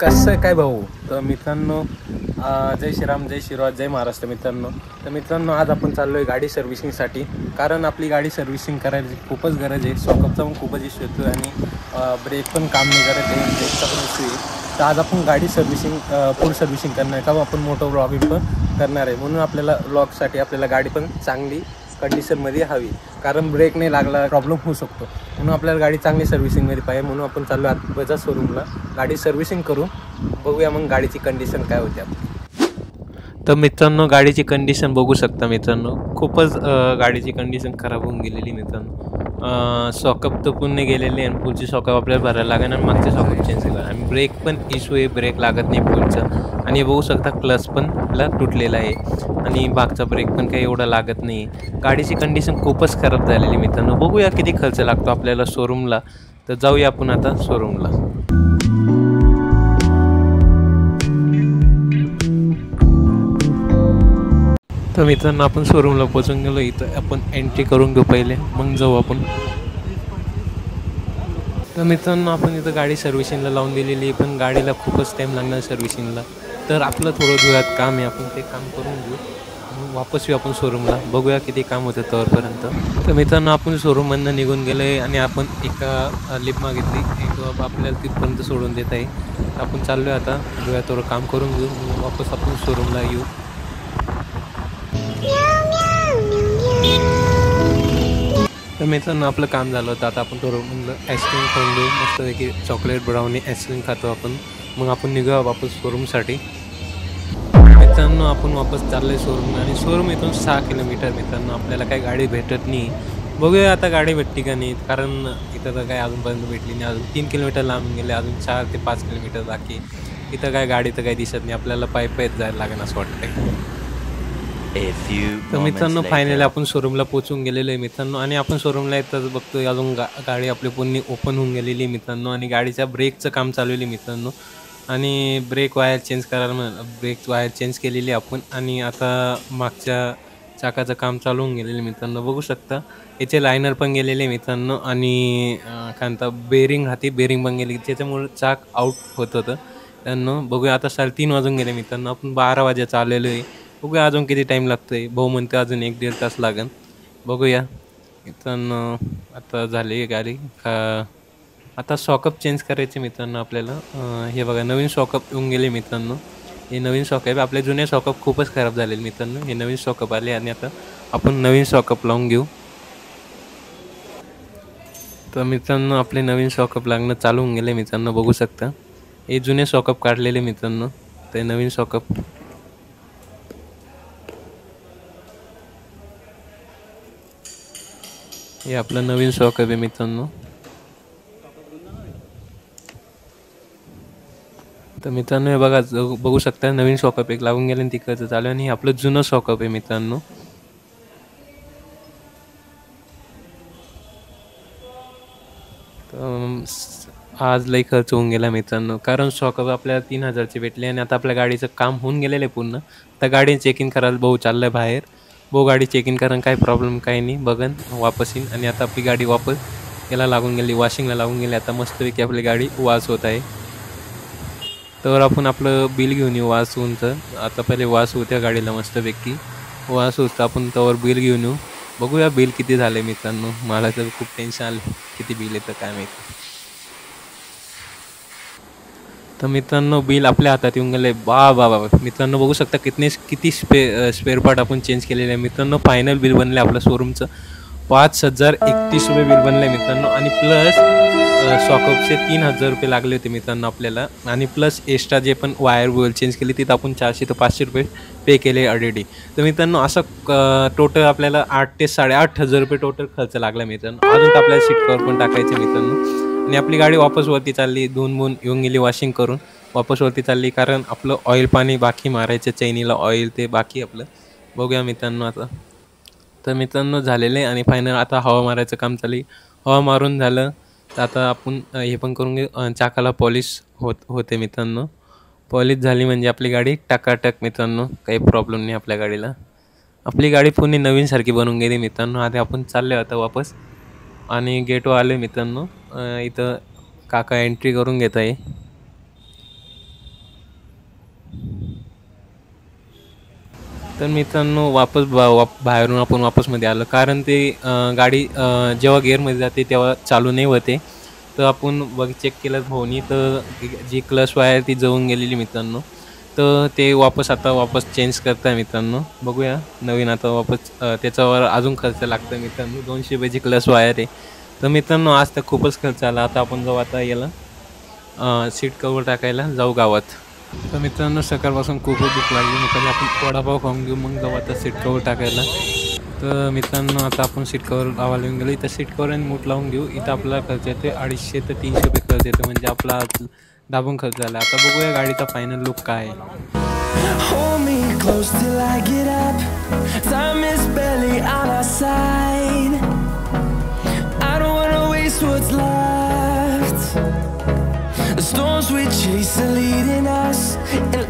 कसं काय भाऊ. तर मित्रांनो, जय श्रीराम, जय शिवराज, जय महाराष्ट्र मित्रांनो. तर मित्रांनो, आज आपण चाललो आहे गाडी सर्व्हिसिंगसाठी, कारण आपली गाडी सर्व्हिसिंग करायची खूपच गरज आहे. सॉकअपचा पण खूपच इश्यू येतो आणि ब्रेक पण काम नाही करत आहे, ब्रेकचा पण इश्यू आहे. तर आज आपण गाडी सर्व्हिसिंग फुल सर्व्हिसिंग करणार आहे, का आपण मोठं व्लॉगिंग पण करणार आहे. म्हणून आपल्याला व्लॉगसाठी आपल्याला गाडी पण चांगली कंडिशनमध्ये हवी, कारण ब्रेक नाही लागला प्रॉब्लेम होऊ शकतो. म्हणून आपल्याला गाडी चांगली सर्व्हिसिंगमध्ये पाहिजे. म्हणून आपण चाललो आत बजाज शोरूमला गाडी सर्व्हिसिंग करू. बघूया मग गाडीची कंडिशन काय होते आपली. तर मित्रांनो, गाडीची कंडिशन बघू शकता मित्रांनो, खूपच गाडीची कंडिशन खराब होऊन गेलेली मित्रांनो. सॉकअप तर पूर्ण गेलेले आणि पुढची सॉकअप आपल्याला भरायला लागेल आणि मागचे सॉकअप चेंज करा. आणि ब्रेक पण इश्यू आहे, ब्रेक लागत नाही पुढचा. आणि बघू शकता क्लच पण आपला तुटलेला आहे आणि मागचा ब्रेक पण काही एवढा लागत नाही. गाडीची कंडिशन खूपच खराब झालेली मित्रांनो. बघूया किती खर्च लागतो आपल्याला शोरूमला. तर जाऊया आपण आता शोरूमला. तर मित्रांनो, आपण शोरूमला पोहोचून गेलो. इथं आपण एंट्री करून घेऊ पहिले, मग जाऊ आपण. तर मित्रांनो, आपण इथं गाडी सर्व्हिसिंगला लावून दिलेली आहे, पण गाडीला खूपच टाईम लागणार सर्व्हिसिंगला. तर आपलं थोडं धुळ्यात काम आहे, आपण ते काम करून घेऊ, मग वापस येऊ आपण शोरूमला. बघूया किती काम होतं तोपर्यंत. तर मित्रांनो, आपण शोरूममधनं निघून गेलो आहे आणि आपण एका लिफ्ट मागितली, एक आपल्याला तिथपर्यंत सोडून देत आहे. आपण चाललो आहे आता धुळ्यात थोडं काम करून घेऊ, मग वापस आपण शोरूमला येऊ. तर मित्रांनो, आपलं काम झालं होतं. आता आपण थोडं म्हणलं आईस्क्रीम खाऊन घेऊ, मस्तपैकी चॉकलेट ब्राउनी आईस्क्रीम खातो आपण, मग आपण निघूया वापस शोरूमसाठी. मित्रांनो, आपण वापस चाललो आहे शोरूम, आणि शोरूम इथून 6 किलोमीटर. मित्रांनो, आपल्याला काही गाडी भेटत नाही. बघूया आता गाडी भेटते का नाही, कारण इथं तर काही अजूनपर्यंत भेटली नाही. अजून 3 किलोमीटर लांब गेले, अजून 4 ते 5 किलोमीटर बाकी. इथं काय गाडी तर काही दिसत नाही, आपल्याला पायीच जायला लागेल असं वाटतंय. तर मित्रांनो, फायनली आपण शोरूमला पोहोचून गेलेलो आहे मित्रांनो. आणि आपण शोरूमला येतच बघतोय अजून गाडी आपली पूर्ण ओपन होऊन गेलेली आहे मित्रांनो. आणि गाडीच्या ब्रेकचं काम चालू आहे मित्रांनो. आणि ब्रेक वायर चेंज करायला ब्रेक वायर चेंज केलेली आपण. आणि आता मागच्या चाकाचं काम चालू होऊन गेलेलं मित्रांनो. बघू शकता याचे लायनर पण गेलेले मित्रांनो. आणि काय म्हणता, बेरिंग बेरिंग पण गेली, त्याच्यामुळे चाक आउट होत होतं त्यांना. बघूया आता 3:30 वाजून गेले मित्रांनो. आपण 12 वाजेचा आलेलो आहे. बघूया अजून किती टाईम लागतो आहे. भाऊ म्हणते अजून 1-1.5 तास लागेल. बघूया मित्रांनो. आता झाली गाडी आता सॉकअप चेंज करायचे मित्रांनो आपल्याला. हे बघा, नवीन सॉकअप येऊन गेले मित्रांनो. हे नवीन सॉकअप, आपले जुने सॉकअप खूपच खराब झालेले मित्रांनो. हे नवीन सॉकअप आले आणि आता आपण नवीन सॉकअप लावून घेऊ. तर मित्रांनो, आपले नवीन सॉकअप लागणं चालू होऊन गेले मित्रांनो. बघू शकता हे जुने सॉकअप काढलेले मित्रांनो, ते नवीन सॉकअप. हे आपलं नवीन सॉकअप आहे मित्रांनो. तर मित्रांनो, हे बघा, बघू शकता नवीन सॉकअप एक लागून गेले आणि तिकडचं चालू आहे. आणि हे आपलं जुनं सॉकअप आहे मित्रांनो. आज लई खर्च होऊन गेला मित्रांनो, कारण सॉकअप आपल्याला 3,000चे भेटले. आणि आता आपल्या गाडीचं काम होऊन गेलेलं आहे पूर्ण. तर गाडी चेक इन करायला भाऊ चाललं आहे बाहेर. भाऊ गाडी चेक इन करा, काही प्रॉब्लेम काही नाही, बघन वापस येईन. आणि आता आपली गाडी वापस याला लागून गेली, वॉशिंगला लागून गेली. आता मस्तपैकी आपली गाडी वास होत आहे. तर आपण आपलं बिल घेऊन येऊ वासूनचं. आता पहिले वास होत्या गाडीला मस्तपैकी, वास होतं आपण त्यावर बिल घेऊन येऊ. बघूया बिल किती झाले मित्रांनो. मला तर खूप टेन्शन आलं, किती बिल येतं काय माहिती. तर मित्रांनो, बिल आपल्या हातात येऊन गेले. बाबा मित्रांनो, बघू शकता किती स्पेअर पार्ट आपण चेंज केलेले आहे मित्रांनो. फायनल बिल बनले आपलं शोरूमचं 5,031 रुपये बिल बनलं आहे मित्रांनो. आणि प्लस सॉकअपचे 3,000 रुपये लागले होते मित्रांनो आपल्याला. आणि प्लस एक्स्ट्रा जे पण वायर चेंज केली तिथं आपण 400 ते 500 रुपये पे केले ऑलरेडी. तर मित्रांनो, असं टोटल आपल्याला 8,000 ते 8,500 रुपये टोटल खर्च लागला मित्रांनो. अजून तर आपल्याला सीट कवर पण टाकायचे मित्रांनो. आणि आपली गाडी वापस वरती चालली, धुवून येऊन गेली वॉशिंग करून, वापस वरती चालली, कारण आपलं ऑइल पाणी बाकी मारायचं, चैनीला ऑइल ते बाकी आपलं. बघूया मित्रांनो आता. तर मित्रांनो, झालेलं आहे. आणि फायनल आता हवा मारायचं काम चालू आहे. हवा मारून झालं तर आता आपण हे पण करून घेऊ, चाकाला पॉलिश होते मित्रांनो. पॉलिश झाली म्हणजे आपली गाडी टकाटक मित्रांनो, काही प्रॉब्लेम नाही आपल्या गाडीला. आपली गाडी पूर्ण नवीनसारखी बनवून गेली मित्रांनो. आता आपण चालले आता वापस. आणि गेटवर आले मित्रांनो. इथं काका एंट्री करून घेत आहे. तर मित्रांनो बाहेरून आपण वापसमध्ये आलो, कारण ते गाडी जेव्हा गिअरमध्ये जाते तेव्हा चालू नाही होते. तर आपण चेक केलं भाऊनी, तर जी क्लच वायर ती जळून गेलेली मित्रांनो. तर ते वापस चेंज करताय मित्रांनो. बघूया नवीन आता त्याच्यावर अजून खर्च लागतं मित्रांनो. 200 रुपयाची क्लच वायर आहे. तर मित्रांनो आज तर खूपच खर्च आला. आता आपण जाऊ आता याला सीट कवर टाकायला जाऊ गावात. तर मित्रांनो सकाळपासून खूपच भूक लागली, मग कधी आपण वडापाव खाऊन घेऊ, मग जाऊ आता सीट कवर टाकायला. तर मित्रांनो आता आपण सीट कवर लावायला येऊन गेलो. इथं सीट कवर आणि मूठ लावून घेऊ. इथं आपला खर्च येतो 250 ते 300 रुपये खर्च येतो, म्हणजे आपला दाबून खर्च झाला. आता बघूया गाडीचा फायनल लुक काय आहे. Hold me close till I get up. Time is barely on our side. I don't wanna waste what's left. The storms we chase are leading us, and